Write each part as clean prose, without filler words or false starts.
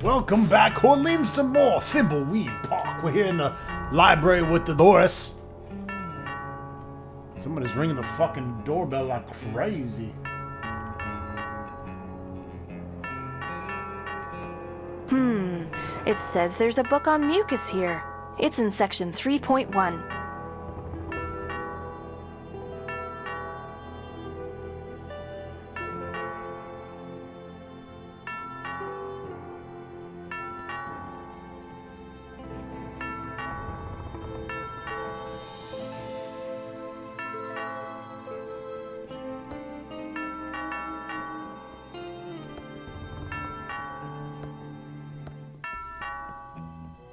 Welcome back, Horlins, to more Thimbleweed Park. We're here in the library with Dolores. Somebody's ringing the fucking doorbell like crazy. It says there's a book on mucus here. It's in section 3.1.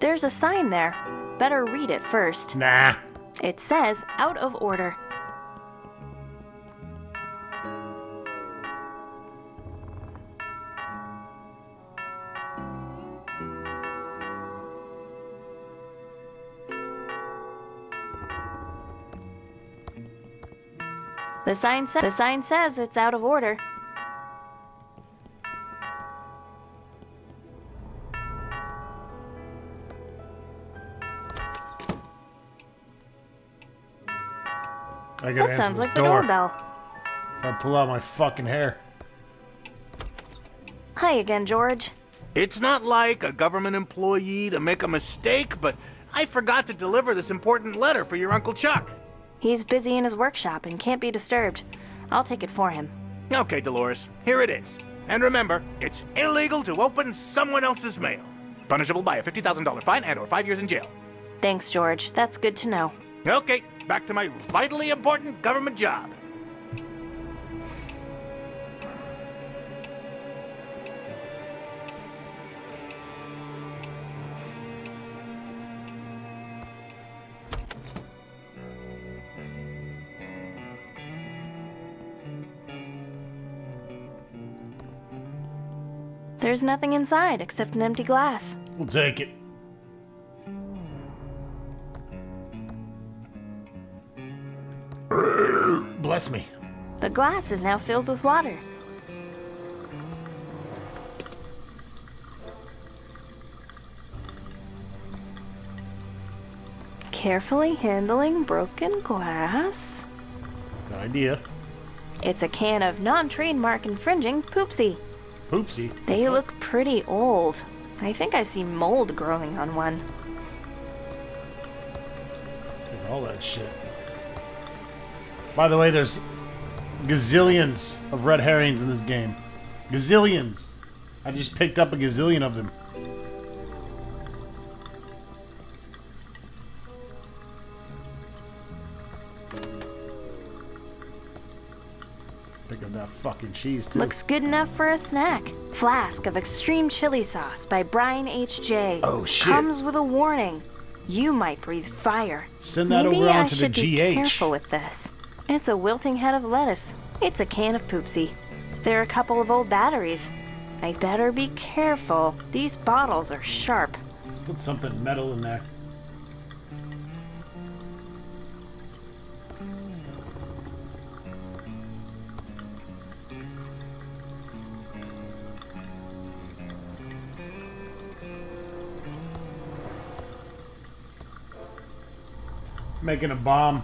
There's a sign there. Better read it first. Nah. It says out of order. The sign says it's out of order. I gotta That sounds answer like this the door. doorbell. If I pull out my fucking hair. Hi again, George. It's not like a government employee to make a mistake, but I forgot to deliver this important letter for your Uncle Chuck. He's busy in his workshop and can't be disturbed. I'll take it for him. Okay, Dolores, here it is. And remember, it's illegal to open someone else's mail. Punishable by a $50,000 fine and or 5 years in jail. Thanks, George. That's good to know. Okay, back to my vitally important government job. There's nothing inside except an empty glass. We'll take it. Bless me. The glass is now filled with water. Carefully handling broken glass. Good idea. It's a can of non-trademark infringing Poopsie. Poopsie. They look pretty old. I think I see mold growing on one. Take all that shit. By the way, there's gazillions of red herrings in this game. Gazillions. I just picked up a gazillion of them. Pick up that fucking cheese, too. Looks good enough for a snack. Flask of extreme chili sauce by Brian H.J. Oh, shit. Comes with a warning. You might breathe fire. Send that Maybe over I onto the should be GH. careful with this. It's a wilting head of lettuce. It's a can of Poopsie. There are a couple of old batteries. I better be careful. These bottles are sharp. Let's put something metal in there. Making a bomb.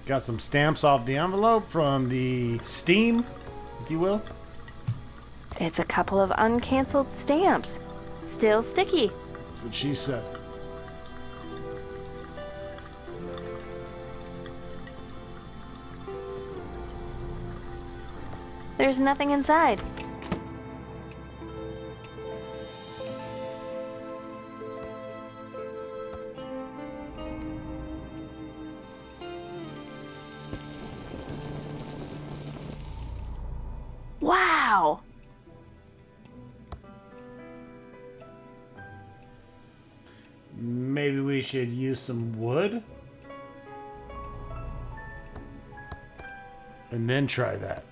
Got some stamps off the envelope from the Steam, if you will. It's a couple of uncanceled stamps. Still sticky. That's what she said. There's nothing inside. Wow! Maybe we should use some wood? And then try that.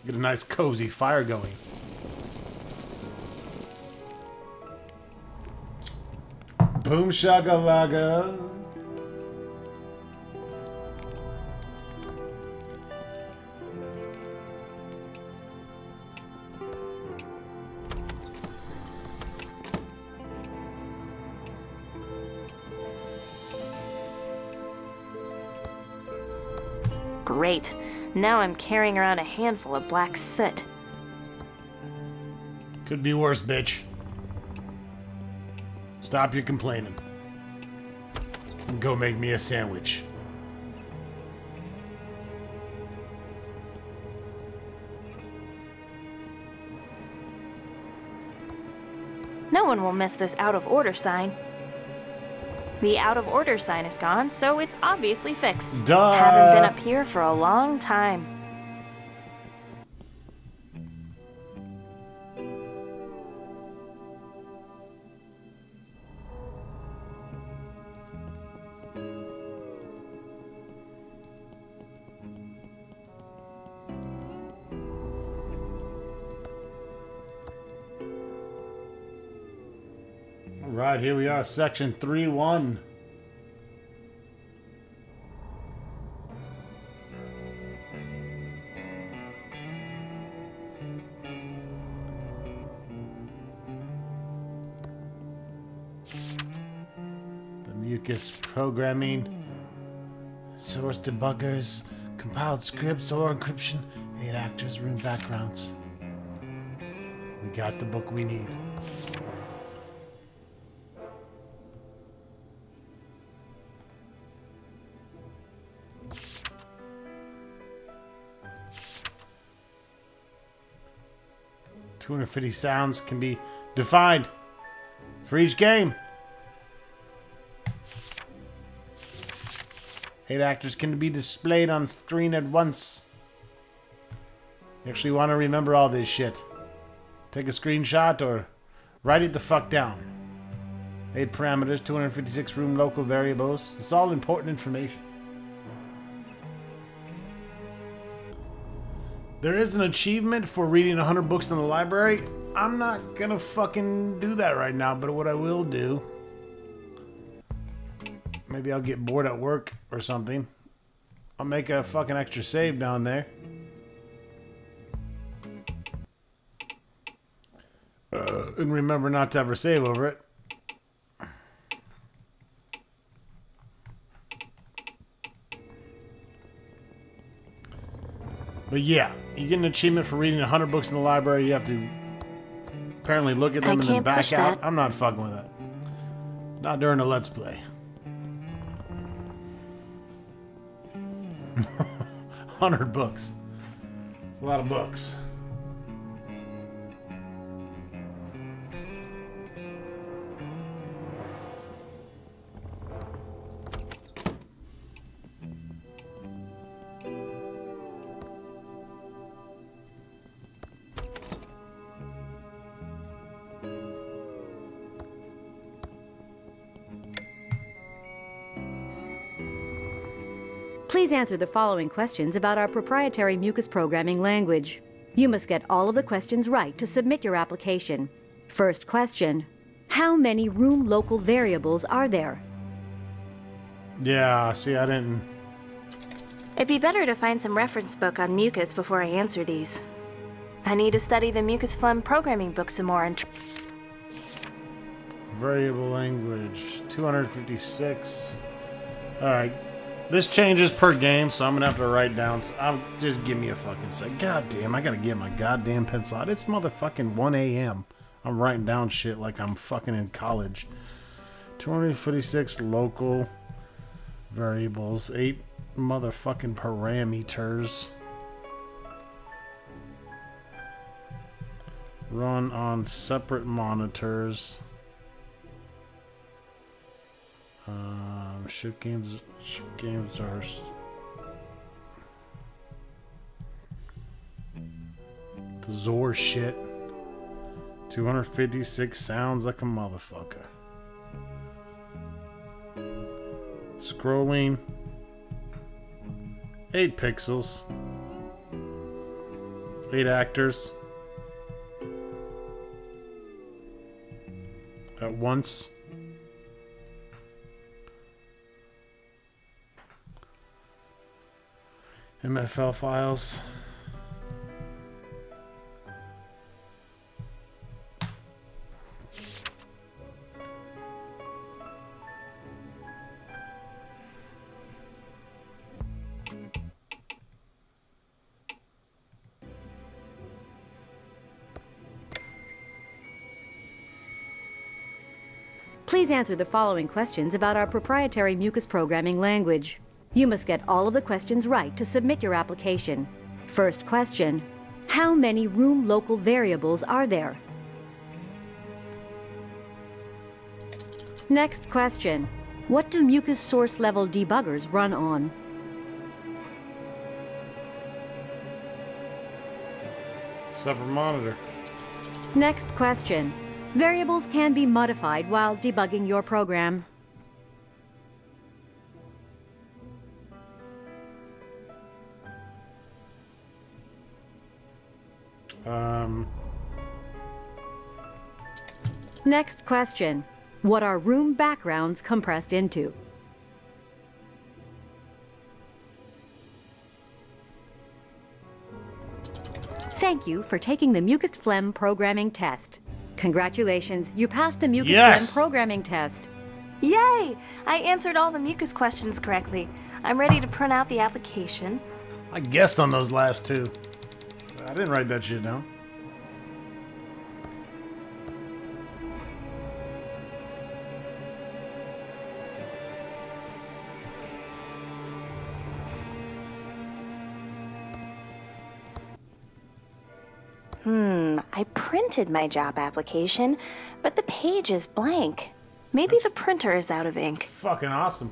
Get a nice cozy fire going. Boom shagalaga. Great. Now I'm carrying around a handful of black soot. Could be worse, bitch. Stop your complaining. And go make me a sandwich. No one will miss this out of order sign. The out of order sign is gone, so it's obviously fixed. Duh. Haven't been up here for a long time. Right, here we are, section 3-1. The mucus programming, source debuggers, compiled scripts or encryption, 8 actors, room backgrounds. We got the book we need. $250 sounds can be defined for each game. 8 actors can be displayed on screen at once. You actually want to remember all this shit. Take a screenshot or write it the fuck down. 8 parameters, 256 room local variables. It's all important information. There is an achievement for reading 100 books in the library. I'm not gonna fucking do that right now, but what I will do, maybe I'll get bored at work or something. I'll make a fucking extra save down there. And remember not to ever save over it. But yeah, you get an achievement for reading 100 books in the library. You have to apparently look at them and then back out. I'm not fucking with that. Not during a Let's Play. 100 books. A lot of books. Please answer the following questions about our proprietary mucus programming language. You must get all of the questions right to submit your application. First question: how many room local variables are there? Yeah, see, I didn't... It'd be better to find some reference book on mucus before I answer these. I need to study the mucus phlegm programming book some more and... Variable language, 256. Alright. This changes per game, so I'm gonna have to write down. Just give me a fucking sec. God damn, I gotta get my goddamn pencil out. It's motherfucking 1 a.m. I'm writing down shit like I'm fucking in college. 256 local variables, 8 motherfucking parameters. Run on separate monitors. Ship games are the Zor shit. 256 sounds like a motherfucker. Scrolling 8 pixels. 8 actors. At once. MFL files. Please answer the following questions about our proprietary mucus programming language. You must get all of the questions right to submit your application. First question: how many room local variables are there? Next question: what do mucus source level debuggers run on? Separate monitor. Next question: variables can be modified while debugging your program. Next question: what are room backgrounds compressed into? Thank you for taking the mucus phlegm programming test. Congratulations, you passed the mucus phlegm programming test. Yay! I answered all the mucus questions correctly. I'm ready to print out the application. I guessed on those last two. I didn't write that shit down. I printed my job application, but the page is blank. Maybe the printer is out of ink. Fucking awesome.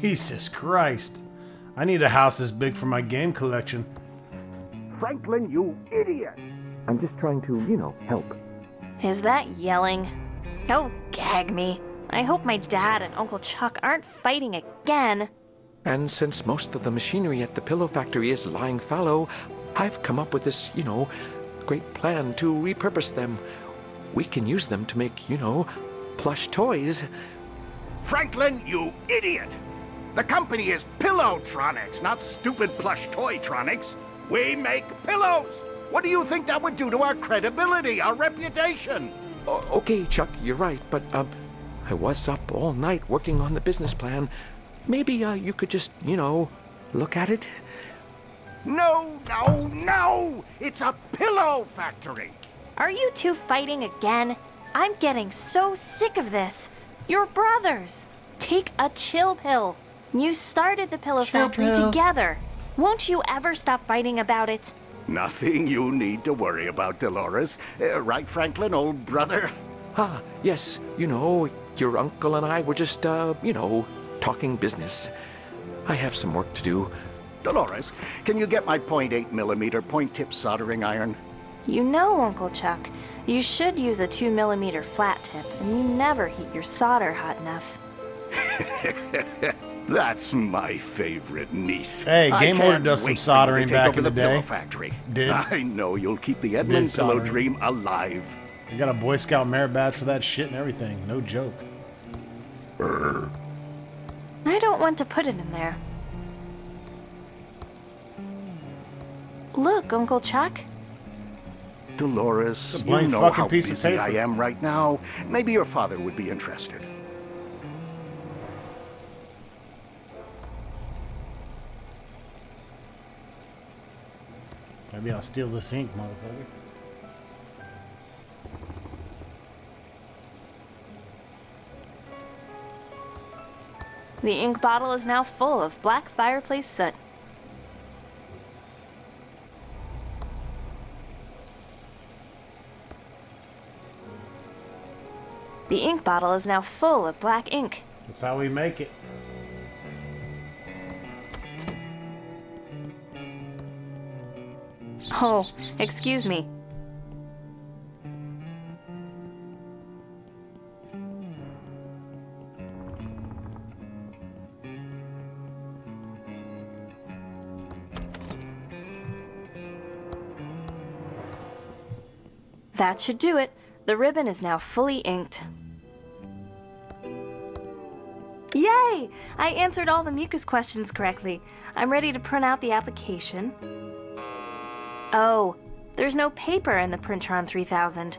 Jesus Christ. I need a house this big for my game collection. Franklin, you idiot! I'm just trying to, you know, help. Is that yelling? Oh, gag me. I hope my dad and Uncle Chuck aren't fighting again. And since most of the machinery at the pillow factory is lying fallow, I've come up with this, you know, great plan to repurpose them. We can use them to make, you know, plush toys. Franklin, you idiot! The company is Pillowtronics, not stupid plush toytronics. We make pillows! What do you think that would do to our credibility, our reputation? Okay, Chuck, you're right, but, I was up all night working on the business plan. Maybe, you could just, you know, look at it? No, no, no! It's a pillow factory! Are you two fighting again? I'm getting so sick of this. You're brothers. Take a chill pill. You started the pillow factory together. Won't you ever stop fighting about it? Nothing you need to worry about, Dolores. Right, Franklin, old brother? Ah, yes, you know, your uncle and I were just, you know, talking business. I have some work to do. Dolores, can you get my .8mm point-tip soldering iron? You know, Uncle Chuck, you should use a 2mm flat tip, and you never heat your solder hot enough. That's my favorite niece. Hey, Game Order does some soldering back in the day. Factory. Did. I know you'll keep the Edmund Pillow dream alive. I got a Boy Scout merit badge for that shit and everything. No joke. I don't want to put it in there. Look, Uncle Chuck. Dolores, you blank know fucking how piece of busy paper. I am right now. Maybe your father would be interested. Maybe I'll steal this ink, motherfucker. The ink bottle is now full of black fireplace soot. The ink bottle is now full of black ink. That's how we make it. Oh, excuse me. That should do it. The ribbon is now fully inked. Yay! I answered all the mucus questions correctly. I'm ready to print out the application. Oh, there's no paper in the Printron 3000.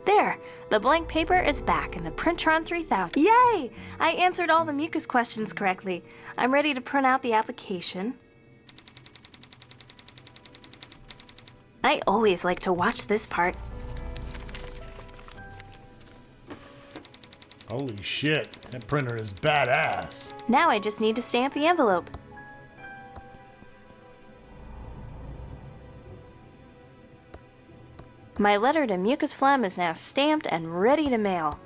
There! The blank paper is back in the Printron 3000. Yay! I answered all the mucus questions correctly. I'm ready to print out the application. I always like to watch this part. Holy shit, that printer is badass. Now I just need to stamp the envelope. My letter to Mucus Phlegm is now stamped and ready to mail.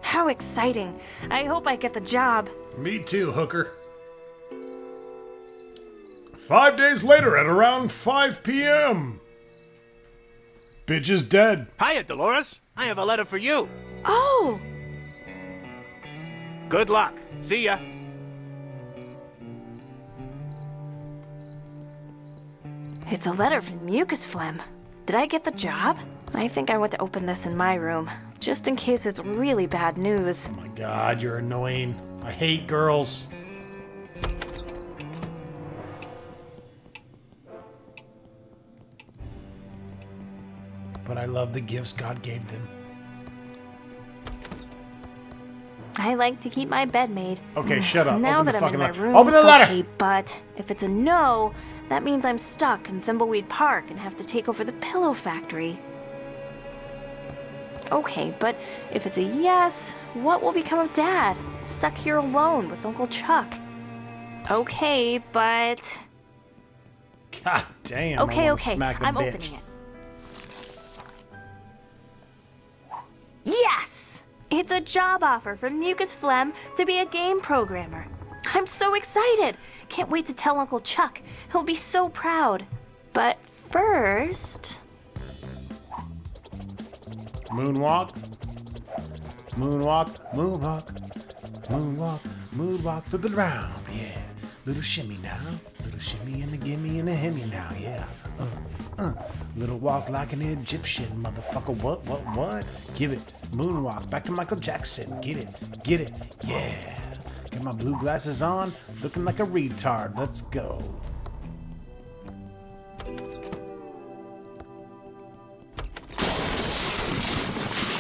How exciting! I hope I get the job. Me too, hooker. 5 days later at around 5 p.m. Bitch is dead. Hiya, Dolores. I have a letter for you. Oh! Good luck. See ya. It's a letter from Mucus Phlegm. Did I get the job? I think I want to open this in my room, just in case it's really bad news. Oh my god, you're annoying. I hate girls. But I love the gifts God gave them. I like to keep my bed made. Okay, shut up. Now Open that the I'm fucking in my letter. room, Open the letter! okay, but if it's a no, that means I'm stuck in Thimbleweed Park and have to take over the pillow factory. Okay, but if it's a yes, what will become of Dad? Stuck here alone with Uncle Chuck. Okay, but... God damn. Okay, I wanna okay, smack a I'm bitch. opening it. Yes! It's a job offer from Mucus Phlegm to be a game programmer. I'm so excited! Can't wait to tell Uncle Chuck. He'll be so proud. But first... Moonwalk. Moonwalk. Moonwalk. Moonwalk. Moonwalk to the ground. Yeah. Little shimmy now. Little shimmy and a gimme and a himmy now. Yeah. Little walk like an Egyptian, motherfucker. What? Give it. Moonwalk. Back to Michael Jackson. Get it. Yeah. Got my blue glasses on. Looking like a retard. Let's go.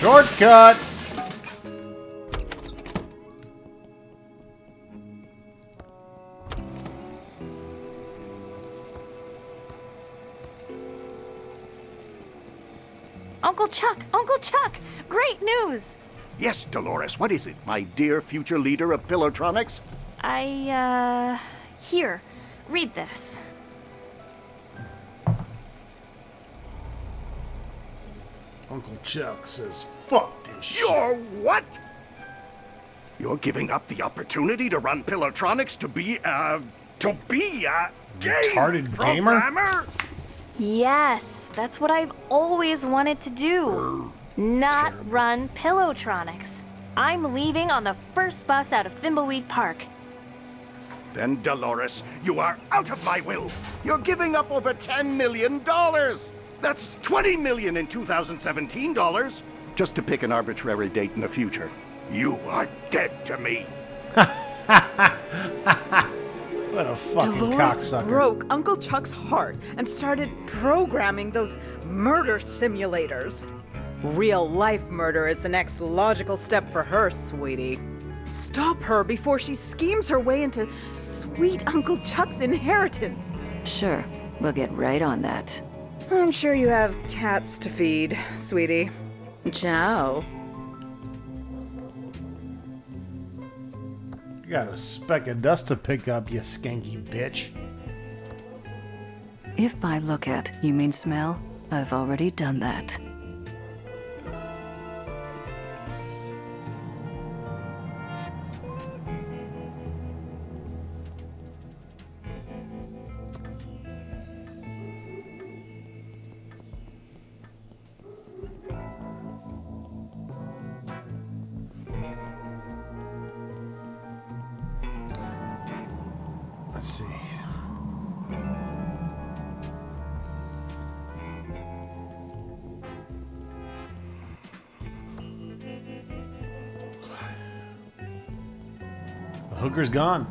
Shortcut! Uncle Chuck! Uncle Chuck! Great news! Yes, Dolores, what is it, my dear future leader of Pillowtronics? Here, read this. Uncle Chuck says, fuck this shit. You're what? You're giving up the opportunity to run Pillowtronics to be a Retarded gamer? programmer? Yes, that's what I've always wanted to do. Not run Pillowtronics. I'm leaving on the first bus out of Thimbleweed Park. Then, Dolores, you are out of my will. You're giving up over $10 million. That's $20 million in 2017 dollars. Just to pick an arbitrary date in the future. You are dead to me. What a fucking Dolores cocksucker. broke Uncle Chuck's heart and started programming those murder simulators. Real-life murder is the next logical step for her, sweetie. Stop her before she schemes her way into sweet Uncle Chuck's inheritance. Sure, we'll get right on that. I'm sure you have cats to feed, sweetie. Ciao. You got a speck of dust to pick up, you skanky bitch. If by look at you mean smell, I've already done that. Let's see. The hooker's gone.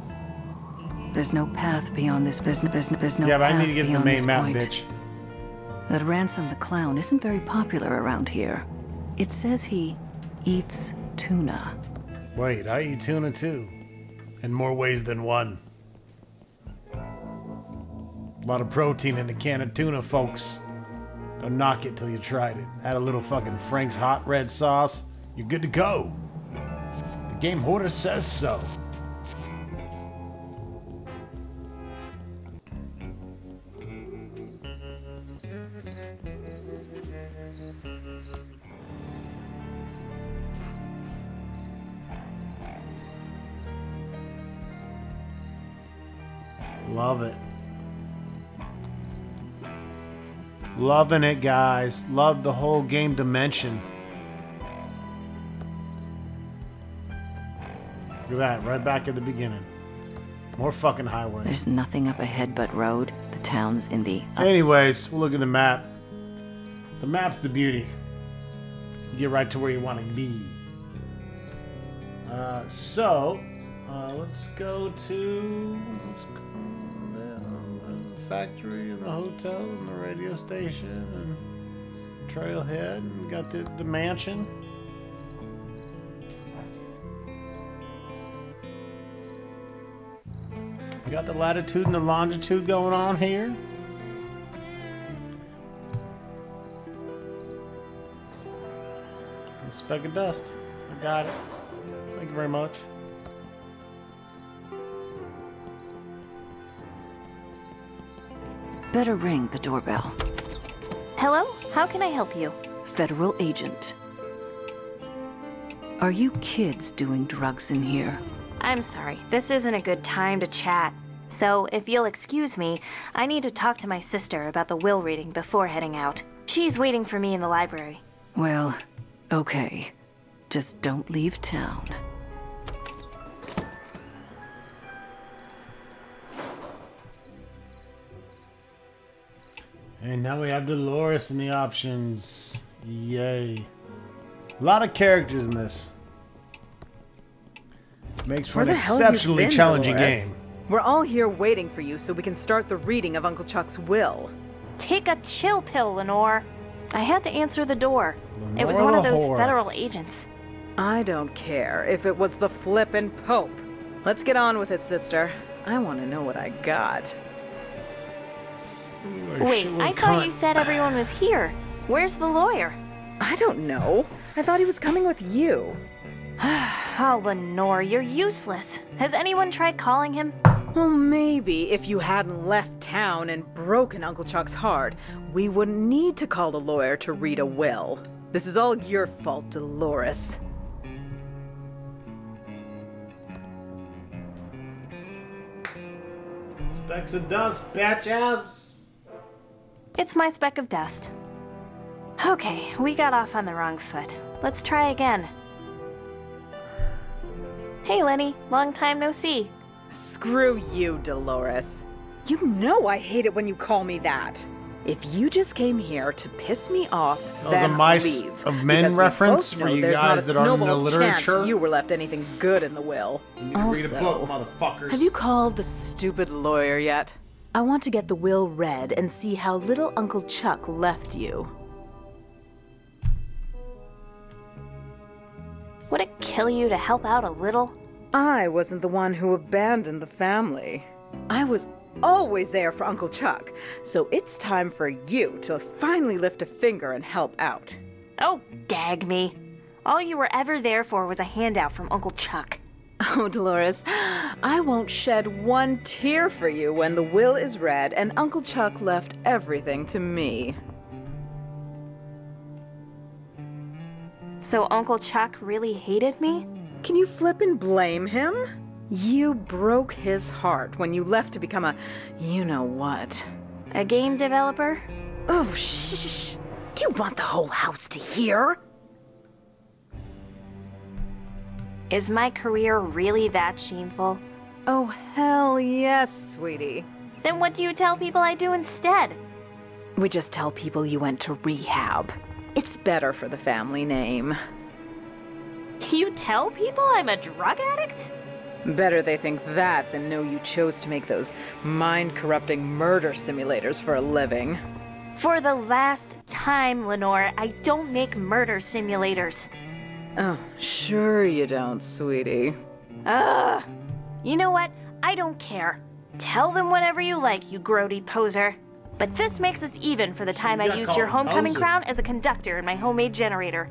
There's no path beyond this. There's no. Yeah, but I need to path get to the beyond main this map, point. bitch. That Ransom the Clown isn't very popular around here. It says he eats tuna. Wait, I eat tuna too. In more ways than one. A lot of protein in a can of tuna, folks. Don't knock it till you tried it. Add a little fucking Frank's hot red sauce. You're good to go. The game hoarder says so. Love it. Loving it, guys. Love the whole game dimension. Look at that, right back at the beginning. More fucking highway. There's nothing up ahead but road. The town's in the... Anyways, we'll look at the map. The map's the beauty. You get right to where you want to be. Let's go to... the factory and the hotel and the radio station and trailhead, and got the mansion. We got the latitude and the longitude going on here. A speck of dust. I got it. Thank you very much. Better ring the doorbell. Hello? How can I help you? Federal agent. Are you kids doing drugs in here? I'm sorry, this isn't a good time to chat. So, if you'll excuse me, I need to talk to my sister about the will reading before heading out. She's waiting for me in the library. Well, okay. Just don't leave town. And now we have Dolores in the options. Yay. A lot of characters in this. Makes for an exceptionally challenging game. We're all here waiting for you so we can start the reading of Uncle Chuck's will. Take a chill pill, Lenore. I had to answer the door. It was one of those federal agents. I don't care if it was the flippin' Pope. Let's get on with it, sister. I want to know what I got. Wait, I thought you said everyone was here. Where's the lawyer? I don't know. I thought he was coming with you. Oh, Lenore, you're useless. Has anyone tried calling him? Well, maybe if you hadn't left town and broken Uncle Chuck's heart, we wouldn't need to call a lawyer to read a will. This is all your fault, Dolores. Specks of dust, bitches! It's my speck of dust. Okay, we got off on the wrong foot. Let's try again. Hey, Lenny. Long time no see. Screw you, Dolores. You know I hate it when you call me that. If you just came here to piss me off, that was a Mice of Men reference for you guys that aren't in the literature. You were left anything good in the will. You need to read a book, motherfuckers. Have you called the stupid lawyer yet? I want to get the will read and see how little Uncle Chuck left you. Would it kill you to help out a little? I wasn't the one who abandoned the family. I was always there for Uncle Chuck. So it's time for you to finally lift a finger and help out. Oh, gag me. All you were ever there for was a handout from Uncle Chuck. Oh, Dolores, I won't shed one tear for you when the will is read and Uncle Chuck left everything to me. So Uncle Chuck really hated me? Can you flip and blame him? You broke his heart when you left to become a you-know-what. A game developer? Oh, shh. Do you want the whole house to hear? Is my career really that shameful? Oh, hell yes, sweetie. Then what do you tell people I do instead? We just tell people you went to rehab. It's better for the family name. You tell people I'm a drug addict? Better they think that than know you chose to make those mind-corrupting murder simulators for a living. For the last time, Lenore, I don't make murder simulators. Oh, sure you don't, sweetie. Ugh. You know what? I don't care. Tell them whatever you like, you grody poser. But this makes us even for the time I used your homecoming crown as a conductor in my homemade generator.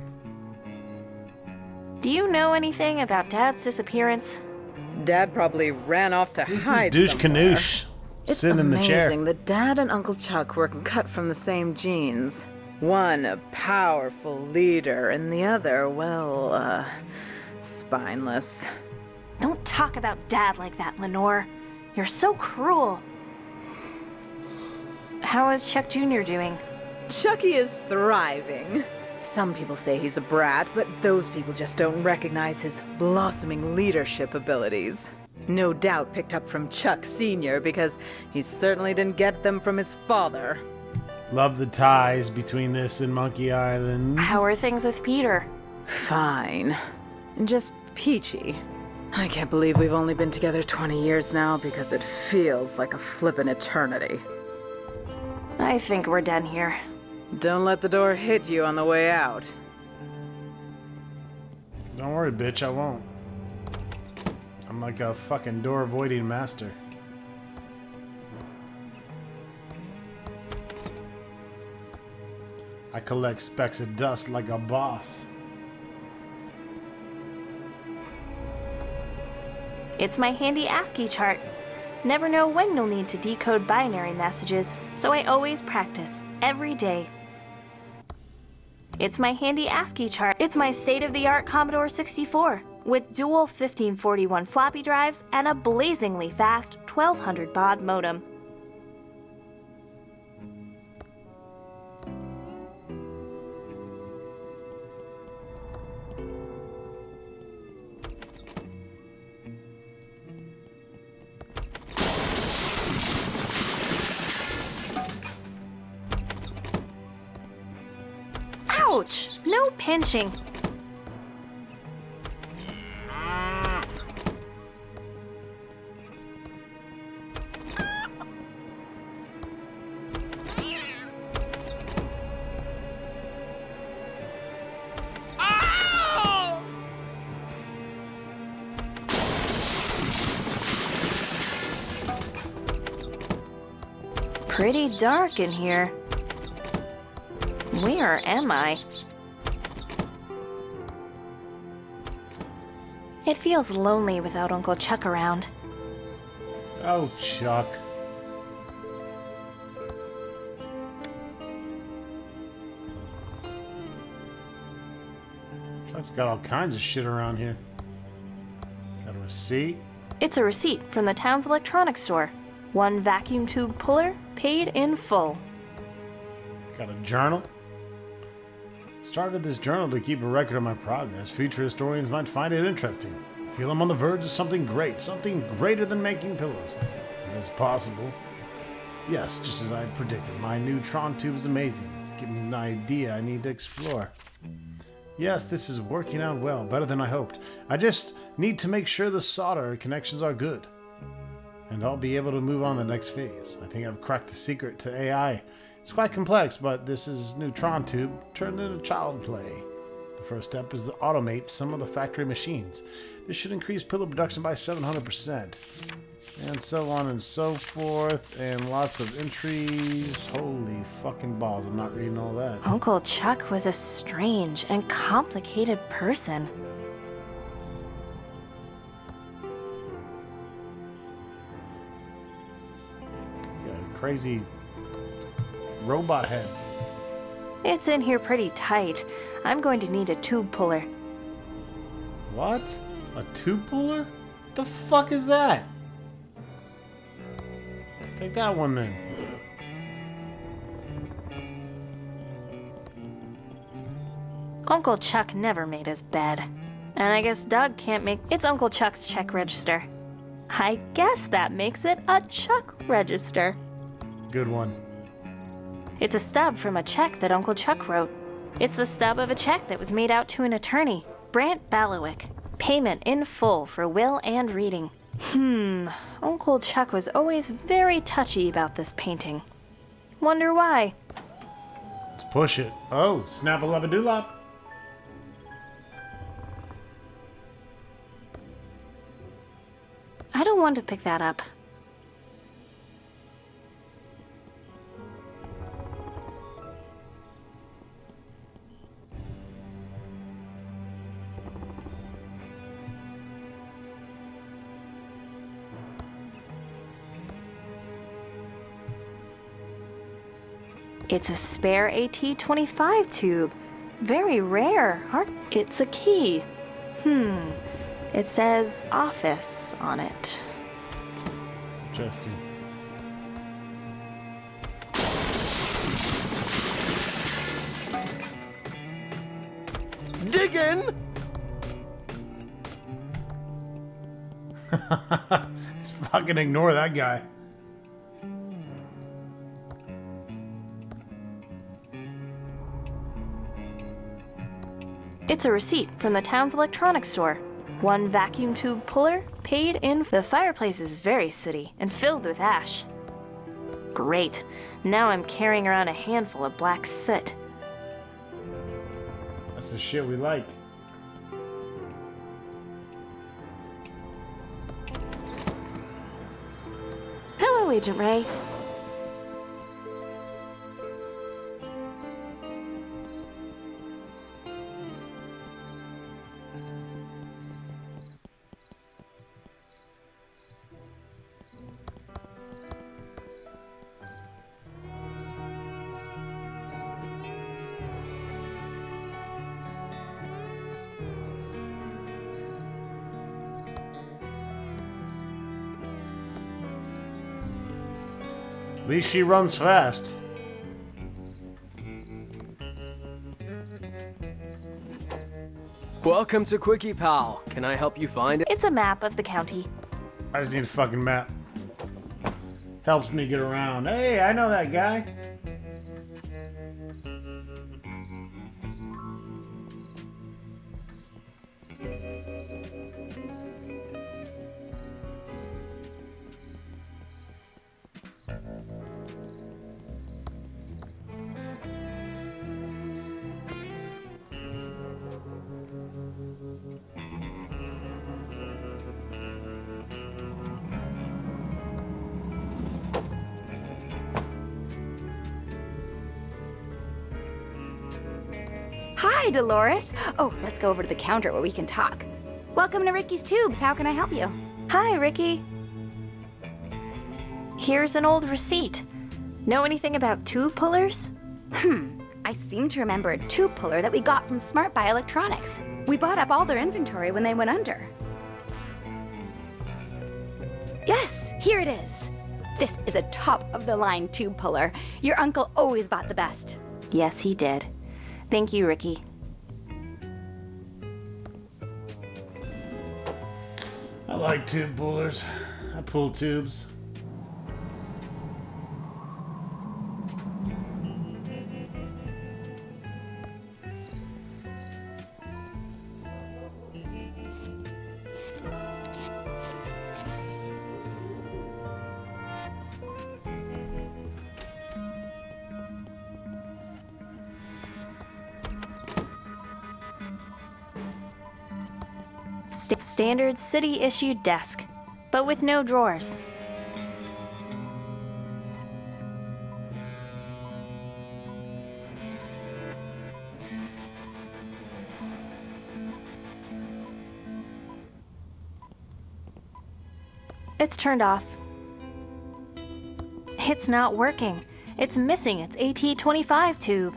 Do you know anything about Dad's disappearance? Dad probably ran off to hide douche somewhere. canoosh It's sitting in the chair. amazing that Dad and Uncle Chuck were cut from the same genes. One a powerful leader, and the other, well, spineless. Don't talk about Dad like that, Lenore. You're so cruel. How is Chuck Jr. doing? Chucky is thriving. Some people say he's a brat, but those people just don't recognize his blossoming leadership abilities. No doubt picked up from Chuck Sr. because he certainly didn't get them from his father. Love the ties between this and Monkey Island. How are things with Peter? Fine. Just peachy. I can't believe we've only been together 20 years now because it feels like a flippin' eternity. I think we're done here. Don't let the door hit you on the way out. Don't worry, bitch, I won't. I'm like a fucking door-avoiding master. I collect specks of dust like a boss. It's my handy ASCII chart. Never know when you'll need to decode binary messages, so I always practice, every day. It's my handy ASCII chart. It's my state-of-the-art Commodore 64, with dual 1541 floppy drives and a blazingly fast 1200 baud modem. Ouch! No pinching. Pretty dark in here. Where am I? It feels lonely without Uncle Chuck around. Oh, Chuck. Chuck's got all kinds of shit around here. Got a receipt. It's a receipt from the town's electronics store. One vacuum tube puller, paid in full. Got a journal. Started this journal to keep a record of my progress. Future historians might find it interesting. I feel I'm on the verge of something great, something greater than making pillows. If that's possible. Yes, just as I had predicted, my neutron tube is amazing. It's giving me an idea I need to explore. Yes, this is working out well, better than I hoped. I just need to make sure the solder connections are good. And I'll be able to move on to the next phase. I think I've cracked the secret to AI. It's quite complex, but this is neutron tube turned into child play. The first step is to automate some of the factory machines. This should increase pillow production by 700%. And so on and so forth, and lots of entries. Holy fucking balls, I'm not reading all that. Uncle Chuck was a strange and complicated person. Got a crazy robot head. It's in here pretty tight. I'm going to need a tube puller. What? A tube puller? The fuck is that? Take that one then. Uncle Chuck never made his bed. And I guess Doug can't make... It's Uncle Chuck's check register. I guess that makes it a Chuck register. Good one. It's a stub from a check that Uncle Chuck wrote. It's the stub of a check that was made out to an attorney, Brant Balawick. Payment in full for will and reading. Uncle Chuck was always very touchy about this painting. Wonder why? Let's push it. Oh, snap-a-lubba-doolop. I don't want to pick that up. It's a spare AT-25 tube. Very rare, It's a key. It says office on it. Interesting. Dig in! Just fucking ignore that guy. It's a receipt from the town's electronics store. One vacuum tube puller, paid in. The fireplace is very sooty and filled with ash. Great. Now I'm carrying around a handful of black soot. That's the shit we like. Hello, Agent Ray. At least she runs fast. Welcome to Quickie Pal. Can I help you find it? It's a map of the county. I just need a fucking map. Helps me get around. Hey, I know that guy. Hi, Dolores. Oh, let's go over to the counter where we can talk. Welcome to Ricky's Tubes. How can I help you? Hi, Ricky. Here's an old receipt. Know anything about tube pullers? I seem to remember a tube puller that we got from Smart Buy Electronics. We bought up all their inventory when they went under. Yes, here it is. This is a top-of-the-line tube puller. Your uncle always bought the best. Yes, he did. Thank you, Ricky. I like tube pullers. I pull tubes. Standard city-issued desk. but with no drawers. It's turned off. It's not working. It's missing its AT25 tube.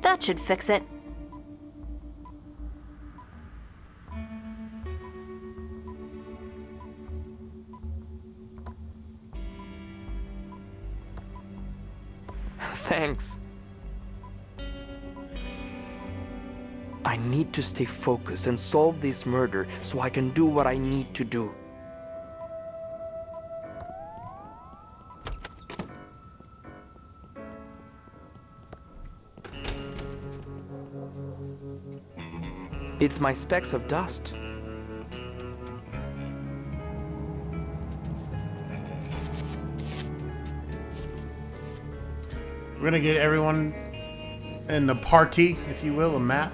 That should fix it. Thanks. I need to stay focused and solve this murder so I can do what I need to do. It's my specks of dust. We're gonna get everyone in the party, if you will, a map.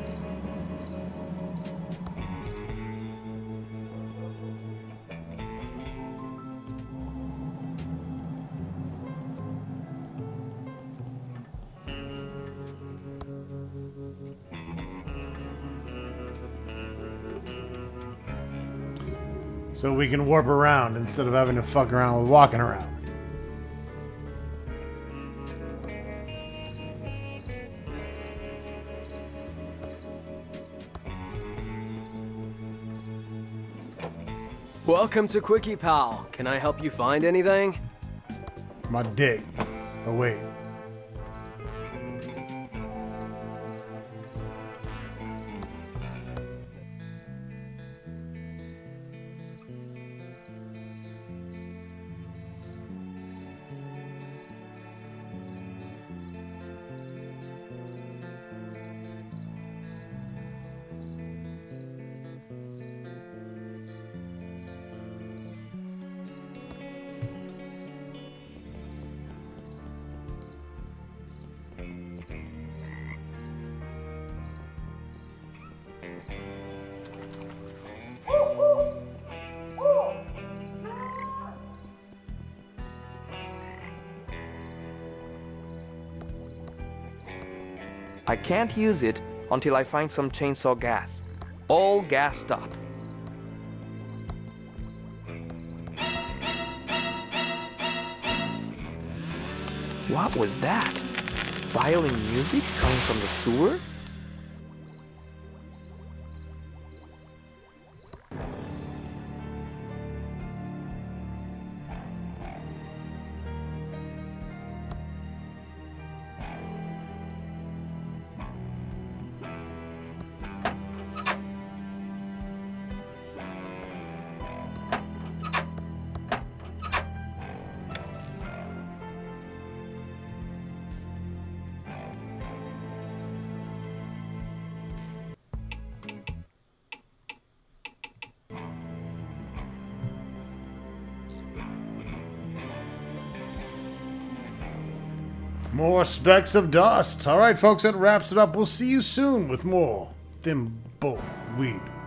So we can warp around instead of having to fuck around with walking around. Welcome to Quickie Pal. Can I help you find anything? My dick. Oh, wait. I can't use it until I find some chainsaw gas. All gassed up. What was that? Violin music coming from the sewer? More specks of dust. All right, folks, that wraps it up. We'll see you soon with more Thimbleweed.